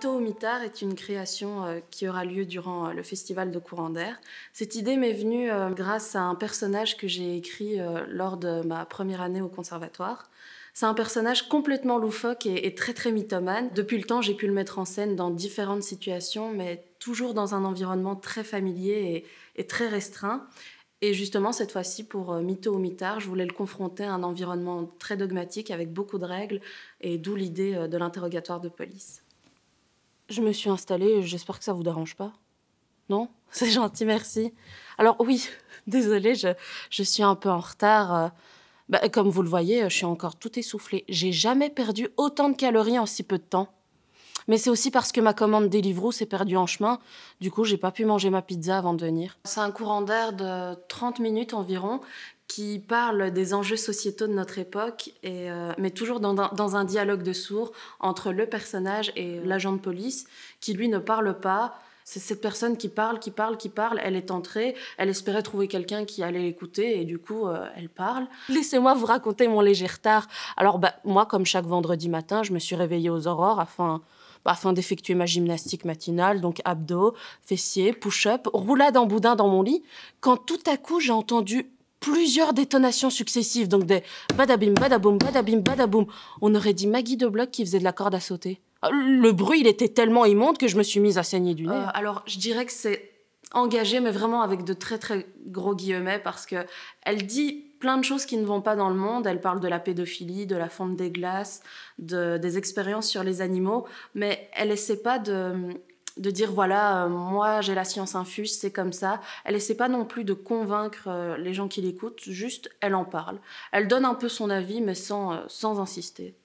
Mytho au mitard est une création qui aura lieu durant le festival de Courant d'air. Cette idée m'est venue grâce à un personnage que j'ai écrit lors de ma première année au conservatoire. C'est un personnage complètement loufoque et très très mythomane. Depuis le temps, j'ai pu le mettre en scène dans différentes situations, mais toujours dans un environnement très familier et très restreint. Et justement, cette fois-ci, pour Mytho au mitard, je voulais le confronter à un environnement très dogmatique avec beaucoup de règles, et d'où l'idée de l'interrogatoire de police. Je me suis installée, j'espère que ça vous dérange pas. Non? C'est gentil, merci. Alors oui, désolée, je suis un peu en retard. Comme vous le voyez, je suis encore tout essoufflée. J'ai jamais perdu autant de calories en si peu de temps. Mais c'est aussi parce que ma commande Deliveroo s'est perdue en chemin. Du coup, j'ai pas pu manger ma pizza avant de venir. C'est un courant d'air de 30 minutes environ qui parle des enjeux sociétaux de notre époque, mais toujours dans un dialogue de sourds entre le personnage et l'agent de police qui, lui, ne parle pas. C'est cette personne qui parle. Elle est entrée, elle espérait trouver quelqu'un qui allait l'écouter et du coup, elle parle. Laissez-moi vous raconter mon léger retard. Alors, moi, comme chaque vendredi matin, je me suis réveillée aux aurores afin d'effectuer ma gymnastique matinale, donc abdos, fessiers, push-up, roulade en boudin dans mon lit, quand tout à coup, j'ai entendu plusieurs détonations successives, donc des badabim, badaboum, badabim, badaboum. On aurait dit Maggie de Bloch qui faisait de la corde à sauter. Le bruit, il était tellement immonde que je me suis mise à saigner du nez. Alors, je dirais que c'est engagé, mais vraiment avec de très très gros guillemets, parce que elle dit plein de choses qui ne vont pas dans le monde. Elle parle de la pédophilie, de la fonte des glaces, des expériences sur les animaux, mais elle essaie pas de dire voilà, moi j'ai la science infuse, c'est comme ça. Elle essaie pas non plus de convaincre les gens qui l'écoutent, juste elle en parle. Elle donne un peu son avis, mais sans insister.